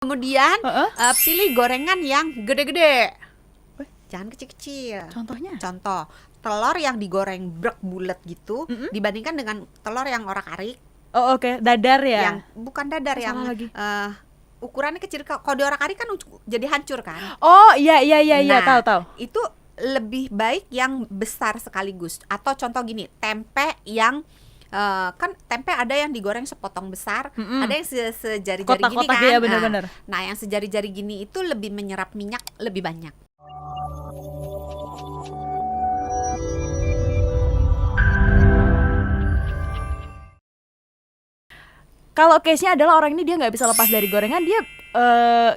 Kemudian pilih gorengan yang gede-gede. Jangan kecil-kecil. Contohnya? Contoh, telur yang digoreng brek bulat gitu dibandingkan dengan telur yang orak-arik. Oh oke, dadar ya? Yang bukan dadar, Salah yang lagi. ukurannya kecil. Kalau di orak-arik kan jadi hancur kan. Oh iya, Nah, tahu. itu lebih baik yang besar sekaligus. Atau contoh gini, tempe yang kan tempe ada yang digoreng sepotong besar, ada yang sejari-jari gini Kotak-kotak kan. ya, bener-bener. Nah, yang sejari-jari gini itu lebih menyerap minyak lebih banyak. Kalau case-nya adalah orang ini dia nggak bisa lepas dari gorengan, dia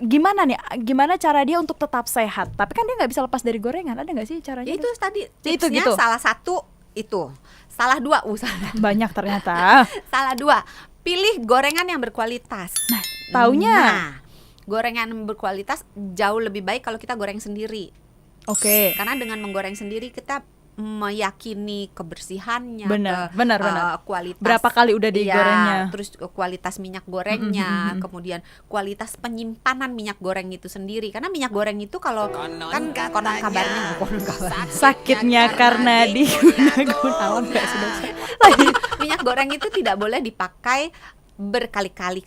gimana nih? Gimana cara dia untuk tetap sehat? Tapi kan dia nggak bisa lepas dari gorengan, ada nggak sih caranya? Itu tadi Itu tipsnya gitu. salah satu itu. Salah dua, salah. Banyak ternyata. Salah dua. Pilih gorengan yang berkualitas. Nah, taunya. Nah, gorengan yang berkualitas jauh lebih baik kalau kita goreng sendiri. Oke. Karena dengan menggoreng sendiri kita meyakini kebersihannya, Benar. kualitas Berapa kali udah digorengnya? terus kualitas minyak gorengnya, kemudian kualitas penyimpanan minyak goreng itu sendiri. Karena minyak goreng itu kalau konon kabarnya Sakitnya karena digunakan nggak sudah. minyak goreng itu tidak boleh dipakai berkali-kali.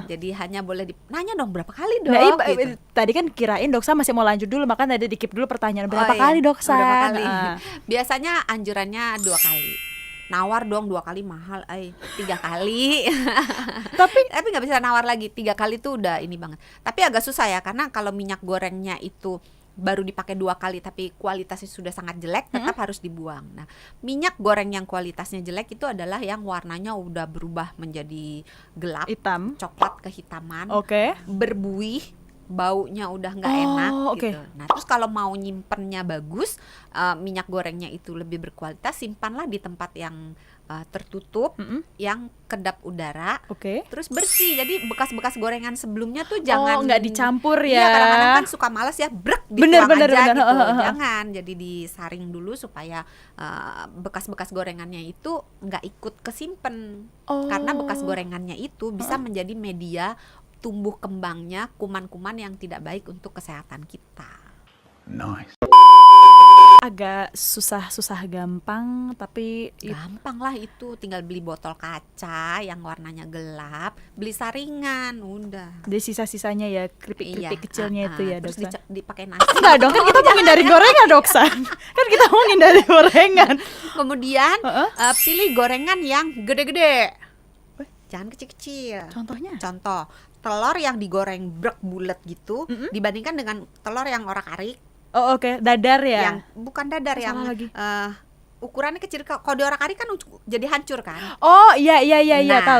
Jadi hanya boleh nanya dong berapa kali dong. Nah, gitu. tadi kan kirain Doksa masih mau lanjut dulu, makanya tadi dikip dulu pertanyaan berapa iya. kali Doksa? Berapa kali? Biasanya anjurannya 2 kali. Nawar dong 2 kali mahal, 3 kali. tapi nggak bisa nawar lagi, 3 kali tuh udah ini banget. Tapi agak susah ya, karena kalau minyak gorengnya itu baru dipakai 2 kali tapi kualitasnya sudah sangat jelek, tetap harus dibuang. Nah, minyak goreng yang kualitasnya jelek itu adalah yang warnanya udah berubah menjadi gelap, Hitam. coklat kehitaman, Oke. berbuih, baunya udah nggak enak gitu. Nah, terus kalau mau nyimpennya bagus, minyak gorengnya itu lebih berkualitas, simpanlah di tempat yang tertutup, yang kedap udara, terus bersih. Jadi bekas-bekas gorengan sebelumnya tuh jangan nggak dicampur ya. Iya, kadang-kadang kan suka males ya, brek dituang aja gitu. Jangan, jadi disaring dulu supaya bekas-bekas gorengannya itu nggak ikut kesimpen. Karena bekas gorengannya itu bisa menjadi media tumbuh kembangnya kuman-kuman yang tidak baik untuk kesehatan kita. Nice. Agak susah gampang, tapi gampang lah itu, tinggal beli botol kaca yang warnanya gelap, beli saringan, udah. Di sisa-sisanya ya, keripik-keripik kecilnya itu ya, terus Doksa. dipakai nasi. Enggak dong, kan kita mau ngindari gorengan, Doksa. Kan kita mau ngindari gorengan. Kemudian pilih gorengan yang gede-gede. Jangan kecil-kecil. Contohnya? Contoh, telur yang digoreng brek bulat gitu dibandingkan dengan telur yang orak-arik. Oh oke, dadar ya? Yang bukan dadar, yang ukurannya kecil. Kalau di orak-arik kan jadi hancur kan. Oh iya,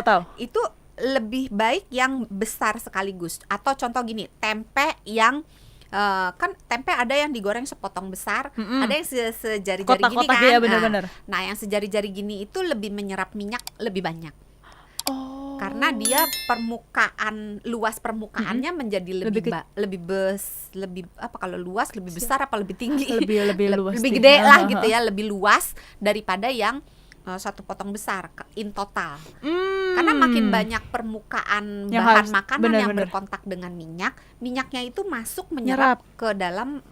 tahu. Itu lebih baik yang besar sekaligus. Atau contoh gini, tempe yang kan tempe ada yang digoreng sepotong besar, ada yang sejari-jari gini kan. Ya, bener-bener. Nah, yang sejari-jari gini itu lebih menyerap minyak lebih banyak. Karena dia luas permukaannya menjadi lebih kalau luas lebih besar apa lebih tinggi, lebih luas, lebih gede lah gitu ya, lebih luas daripada yang satu potong besar in total. Karena makin banyak permukaan yang bahan makanan yang berkontak dengan minyaknya itu masuk menyerap ke dalam.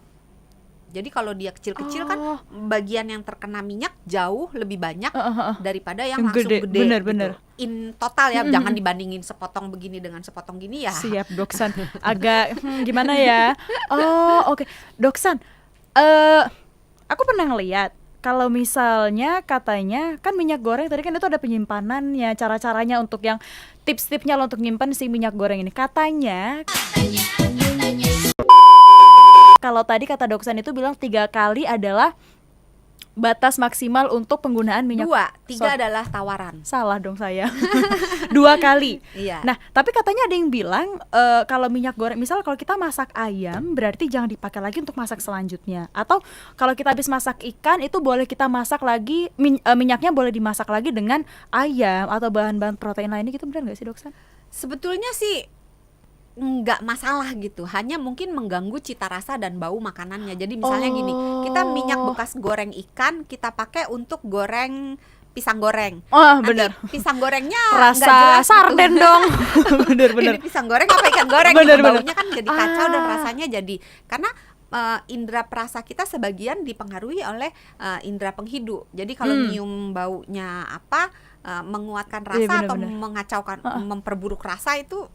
Jadi kalau dia kecil-kecil kan bagian yang terkena minyak jauh lebih banyak daripada yang langsung gede. Bener. Gitu. In total ya, jangan dibandingin sepotong begini dengan sepotong gini ya. Siap, Doksan. Agak gimana ya? Oke. Doksan, aku pernah ngeliat kalau misalnya katanya kan minyak goreng tadi kan itu ada penyimpanannya, cara-caranya untuk yang tips-tipsnya lo untuk nyimpan si minyak goreng ini. Katanya kalau tadi kata Doksan itu bilang 3 kali adalah batas maksimal untuk penggunaan minyak. 3 adalah tawaran. Salah dong saya. 2 kali. Iya. Nah, tapi katanya ada yang bilang kalau minyak goreng, misal kalau kita masak ayam berarti jangan dipakai lagi untuk masak selanjutnya. Atau kalau kita habis masak ikan itu boleh kita masak lagi, minyaknya boleh dimasak lagi dengan ayam atau bahan-bahan protein lainnya gitu, benar nggak sih, Doksan? Sebetulnya sih nggak masalah gitu, hanya mungkin mengganggu cita rasa dan bau makanannya. Jadi misalnya gini, kita minyak bekas goreng ikan kita pakai untuk goreng pisang goreng. Oh, Nanti bener. pisang gorengnya nggak Rasa jelas gitu. sarden dong. Bener-bener. Ini pisang goreng apa ikan goreng Bener, gitu. bener. Baunya kan jadi kacau dan Ah. rasanya jadi karena indera perasa kita sebagian dipengaruhi oleh indera penghidu. Jadi kalau nyium baunya apa menguatkan rasa Iya, atau bener-bener. mengacaukan, memperburuk rasa itu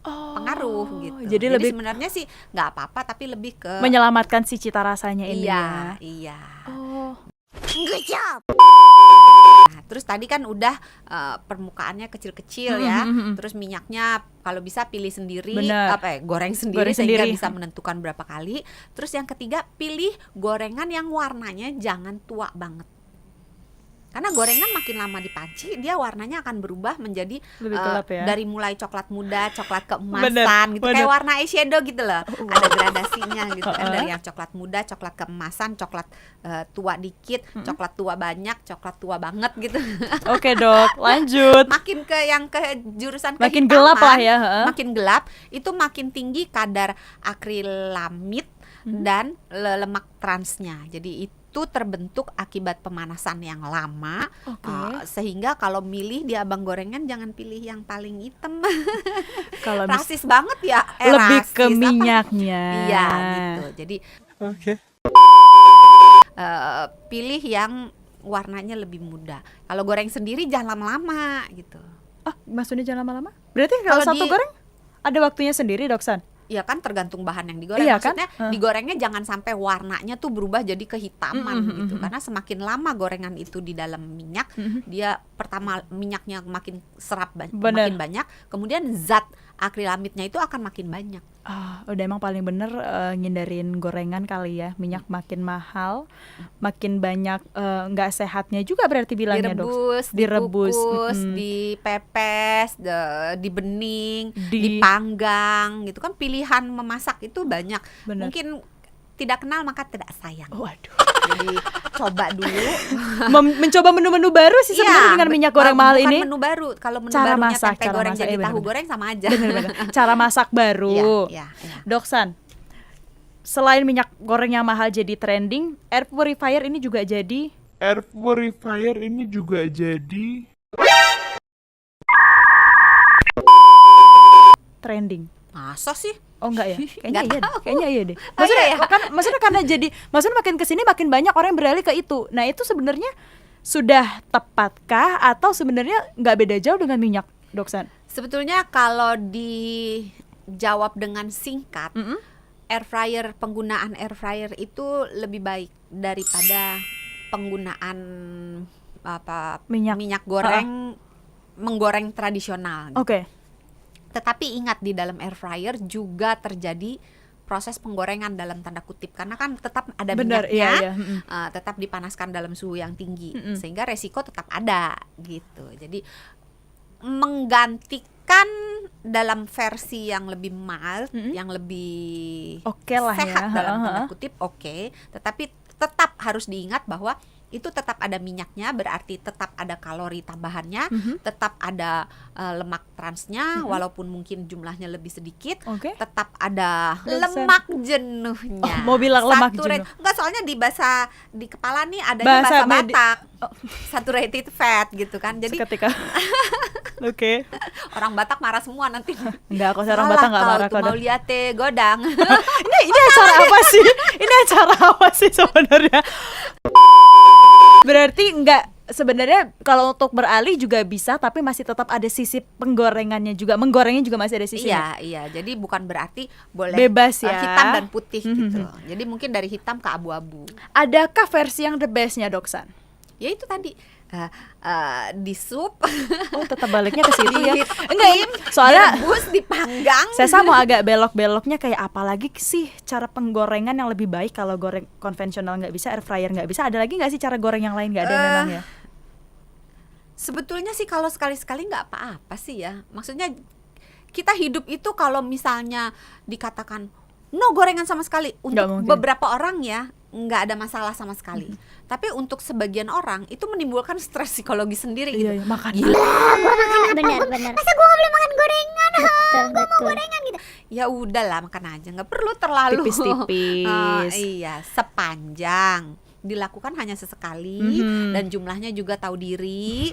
pengaruh gitu. Jadi lebih sebenarnya sih nggak apa-apa tapi lebih ke menyelamatkan si cita rasanya ini iya, ya. iya. Oh. Nah, terus tadi kan udah permukaannya kecil-kecil ya. Terus minyaknya kalau bisa pilih sendiri, Bener. goreng sendiri Goreng sehingga sendiri. bisa menentukan berapa kali. Terus yang ketiga, pilih gorengan yang warnanya jangan tua banget. Karena gorengan makin lama dipanci, dia warnanya akan berubah menjadi Lebih gelap ya. dari mulai coklat muda, coklat keemasan Bener, gitu, bener. kayak warna eyeshadow gitu loh. Ada gradasinya gitu kan, dari yang coklat muda, coklat keemasan, coklat tua dikit, coklat tua banyak, coklat tua banget gitu. Oke, Dok, lanjut. Makin ke yang ke jurusan Makin kehitaman, gelap lah ya, heeh. makin gelap itu makin tinggi kadar akrilamid dan lemak transnya. Jadi itu terbentuk akibat pemanasan yang lama. Oke. Sehingga kalau milih di abang gorengan jangan pilih yang paling hitam. Kalau Rasis banget ya, lebih rasis ke apa? minyaknya. Iya gitu. Jadi Oke. pilih yang warnanya lebih muda. Kalau goreng sendiri jangan lama-lama gitu. Ah, maksudnya jangan lama-lama? Berarti kalau Kalau satu di- goreng ada waktunya sendiri, Doksan? Ya kan tergantung bahan yang digoreng. Iya kan? Maksudnya digorengnya jangan sampai warnanya tuh berubah jadi kehitaman gitu. Karena semakin lama gorengan itu di dalam minyak, dia pertama minyaknya makin serap Bener. makin banyak, kemudian zat akrilamidnya itu akan makin banyak. Ah, udah emang paling bener ngindarin gorengan kali ya. Minyak makin mahal, makin banyak nggak sehatnya juga berarti bilangnya, Dok. Direbus, dikukus, mm-mm. dipepes, dibening, Di- dipanggang gitu kan, pilihan memasak itu banyak. Bener. Mungkin tidak kenal maka tidak sayang. Waduh. Jadi coba dulu. Mencoba menu-menu baru sih sebenarnya dengan minyak goreng mahal bukan ini. menu baru. Kalau menu Cara barunya masak, tempe cara goreng masak, jadi iya tahu bener-bener. goreng sama aja. Bener-bener. Cara masak baru. Iya, iya. Doksan, selain minyak goreng yang mahal jadi trending, air purifier ini juga jadi Air purifier ini juga jadi trending. Masa sih? Oh enggak ya? Kayaknya Nggak iya deh. tahu. Kayaknya iya deh. Oh, Maksudnya iya ya? kan maksudnya karena maksudnya makin kesini makin banyak orang yang beralih ke itu. Nah, itu sebenarnya sudah tepatkah atau sebenarnya nggak beda jauh dengan minyak, Doksan? Sebetulnya kalau dijawab dengan singkat, air fryer, penggunaan air fryer itu lebih baik daripada penggunaan Minyak. goreng menggoreng tradisional. Oke. Tetapi ingat, di dalam air fryer juga terjadi proses penggorengan dalam tanda kutip, karena kan tetap ada Benar, minyaknya, iya, tetap dipanaskan dalam suhu yang tinggi, sehingga resiko tetap ada gitu. Jadi menggantikan dalam versi yang lebih mild, yang lebih Oke lah sehat ya, dalam tanda heeh. kutip, oke. Tetapi tetap harus diingat bahwa itu tetap ada minyaknya, berarti tetap ada kalori tambahannya, tetap ada lemak transnya, walaupun mungkin jumlahnya lebih sedikit, Oke. tetap ada Dosen. lemak jenuhnya. Oh, mau bilang lemak jenuh. Enggak, soalnya di bahasa di kepala nih adanya Bahasa bahasa medi- Batak. Saturated fat gitu kan. Jadi Seketika. Oke. orang Batak marah semua nanti. Enggak, kok orang Salah Batak enggak kau marah tuh, kok. mau Dok. lihat godang. Ini acara apa sih? Ini acara apa sih sebenarnya? Berarti enggak, sebenarnya kalau untuk beralih juga bisa, tapi masih tetap ada sisi penggorengannya juga. Menggorengnya juga masih ada sisinya. Iya. Jadi bukan berarti boleh Bebas ya. hitam dan putih gitu. Jadi mungkin dari hitam ke abu-abu. Adakah versi yang the bestnya, Doksan? Ya itu tadi di sup, Oh, tetap baliknya ke situ ya. Dihitim, Enggak, soalnya direbus, dipanggang. saya mau agak belok-beloknya kayak apa lagi sih cara penggorengan yang lebih baik kalau goreng konvensional nggak bisa, air fryer nggak bisa. Ada lagi nggak sih cara goreng yang lain? Nggak ada memang ya? Sebetulnya sih kalau sekali-sekali nggak apa-apa sih ya. Maksudnya kita hidup itu kalau misalnya dikatakan no gorengan sama sekali, Nggak untuk mungkin. beberapa orang ya nggak ada masalah sama sekali. Tapi untuk sebagian orang itu menimbulkan stres psikologi sendiri gitu. Iya, makan. Benar-benar. Masa gue gak boleh makan gorengan? Betul, betul. Gorengan gitu. Ya udahlah, makan aja, nggak perlu terlalu Tipis-tipis. Iya, sepanjang dilakukan hanya sesekali Mhm. dan jumlahnya juga tahu diri.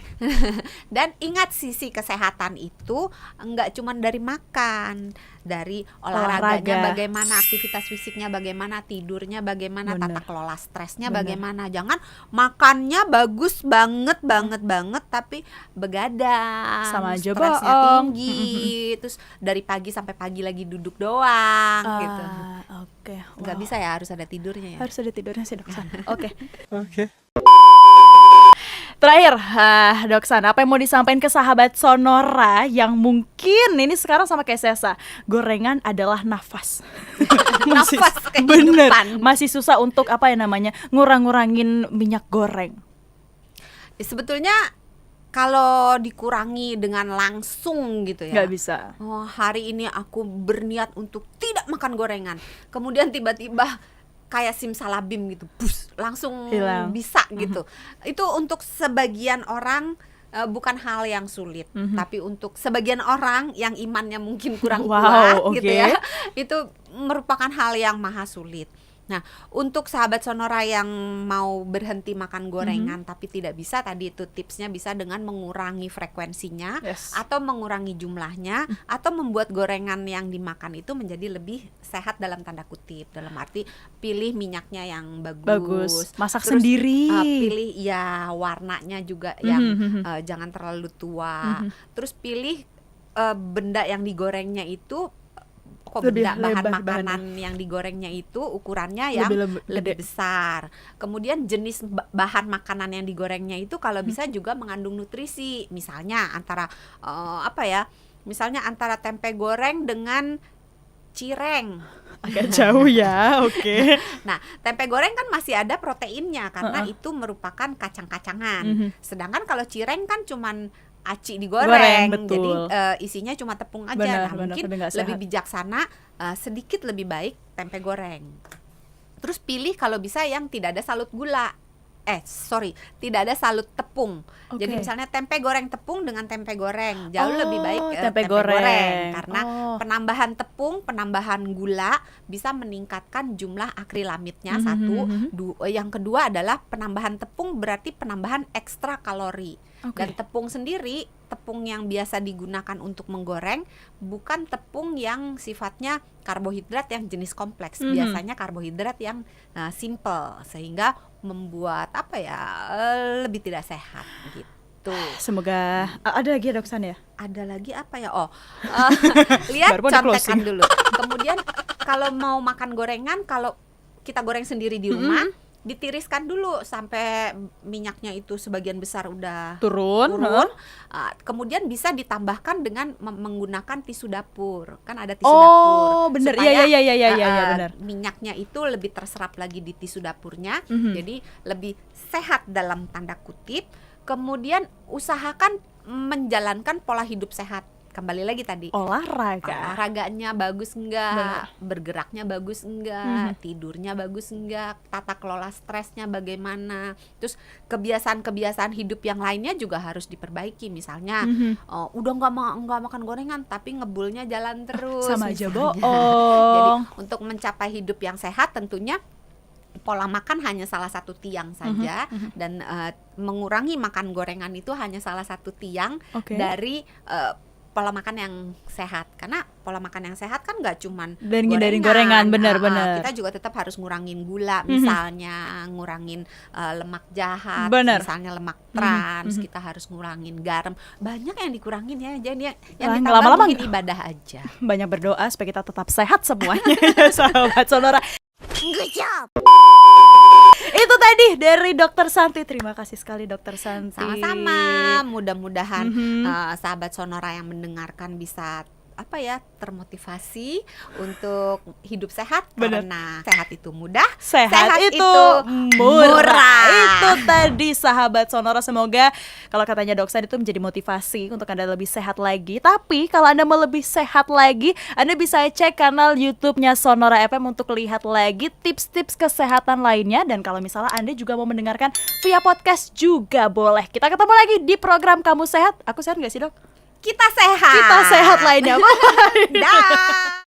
Dan ingat sisi kesehatan itu enggak cuma dari makan, dari olahraganya Olahraga. bagaimana, aktivitas fisiknya bagaimana, tidurnya bagaimana, Bener. tata kelola stresnya Bener. bagaimana. Jangan makannya bagus banget tapi begadang, Sama aja stresnya bohong. tinggi, terus dari pagi sampai pagi lagi duduk doang gitu. Oke. Nggak Wow. bisa ya, harus ada tidurnya ya. Harus ada tidurnya sih Doksan. Oke. Oke. Terakhir, Doksan, apa yang mau disampaikan ke sahabat Sonora yang mungkin ini sekarang sama kayak Sesa, gorengan adalah nafas. Nafas Bener, kehidupan. masih susah untuk apa ya namanya, ngurang-ngurangin minyak goreng. Ya, sebetulnya kalau dikurangi dengan langsung gitu ya. Nggak bisa. Oh, hari ini aku berniat untuk tidak makan gorengan. Kemudian tiba-tiba kayak simsalabim gitu, bus, langsung Hilang. bisa gitu. Itu untuk sebagian orang bukan hal yang sulit, tapi untuk sebagian orang yang imannya mungkin kurang kuat Wow, gitu oke. ya, itu merupakan hal yang maha sulit. Nah, untuk sahabat Sonora yang mau berhenti makan gorengan tapi tidak bisa, tadi itu tipsnya bisa dengan mengurangi frekuensinya, Yes. atau mengurangi jumlahnya, atau membuat gorengan yang dimakan itu menjadi lebih sehat dalam tanda kutip. Dalam arti pilih minyaknya yang Bagus. Masak Terus, sendiri. pilih ya warnanya juga yang Mhm. jangan terlalu tua. Terus pilih benda yang digorengnya itu Lebih benda bahan lebar makanan yang digorengnya itu ukurannya yang lebih gede. besar. Kemudian jenis bahan makanan yang digorengnya itu kalau bisa juga mengandung nutrisi. Misalnya antara Misalnya antara tempe goreng dengan cireng. Agak jauh ya, oke. Nah, tempe goreng kan masih ada proteinnya karena itu merupakan kacang-kacangan. Sedangkan kalau cireng kan cuman aci digoreng, Goreng, betul. jadi isinya cuma tepung aja. Benar, Nah, mungkin tapi nggak lebih sehat. bijaksana sedikit lebih baik tempe goreng. Terus pilih kalau bisa yang tidak ada salut gula. Tidak ada salut tepung. Oke. Jadi misalnya tempe goreng tepung dengan tempe goreng jauh lebih baik tempe goreng. karena Oh. penambahan tepung, penambahan gula bisa meningkatkan jumlah akrilamitnya satu. Yang kedua adalah penambahan tepung berarti penambahan ekstra kalori. Oke. Dan tepung sendiri, tepung yang biasa digunakan untuk menggoreng bukan tepung yang sifatnya karbohidrat yang jenis kompleks. Biasanya karbohidrat yang simple sehingga membuat lebih tidak sehat gitu. Semoga ada lagi ya Doksan ya? Ada lagi apa ya? Lihat Baru mau di-closing. contekan dulu. Kemudian kalau mau makan gorengan, kalau kita goreng sendiri di rumah, ditiriskan dulu sampai minyaknya itu sebagian besar udah Turun. kemudian bisa ditambahkan dengan menggunakan tisu dapur. Kan ada tisu dapur. Oh, bener. Supaya, Iya, bener. minyaknya itu lebih terserap lagi di tisu dapurnya. Jadi lebih sehat dalam tanda kutip. Kemudian usahakan menjalankan pola hidup sehat. Kembali lagi tadi, olahraganya bagus enggak, bergeraknya bagus enggak, tidurnya bagus enggak, tata kelola stresnya bagaimana, terus kebiasaan-kebiasaan hidup yang lainnya juga harus diperbaiki. Misalnya udah nggak makan gorengan tapi ngebulnya jalan terus, Sama aja misalnya. bohong. Jadi untuk mencapai hidup yang sehat tentunya pola makan hanya salah satu tiang saja, dan mengurangi makan gorengan itu hanya salah satu tiang dari pola makan yang sehat. Karena pola makan yang sehat kan nggak cuman dan ngindarin gorengan, benar. kita juga tetap harus ngurangin gula, misalnya ngurangin lemak jahat, Bener. misalnya lemak trans, kita harus ngurangin garam. Banyak yang dikurangin ya. Jadi yang ditambah lama-lama mungkin ibadah aja. Banyak berdoa supaya kita tetap sehat semuanya ya sahabat Sonora. Good job. Itu tadi dari Dokter Santi. Terima kasih sekali Dokter Santi. Sama-sama. Mudah-mudahan sahabat Sonora yang mendengarkan bisa termotivasi untuk hidup sehat. Bener. Karena sehat itu mudah, Sehat itu murah. Itu tadi sahabat Sonora, semoga kalau katanya Doksan itu menjadi motivasi untuk Anda lebih sehat lagi. Tapi kalau Anda mau lebih sehat lagi, Anda bisa cek kanal YouTube-nya Sonora FM untuk lihat lagi tips-tips kesehatan lainnya. Dan kalau misalnya Anda juga mau mendengarkan via podcast juga boleh. Kita ketemu lagi di program Kamu Sehat. Aku sehat gak sih, Dok? Kita sehat. Kita sehat lainnya. Bye. Dah.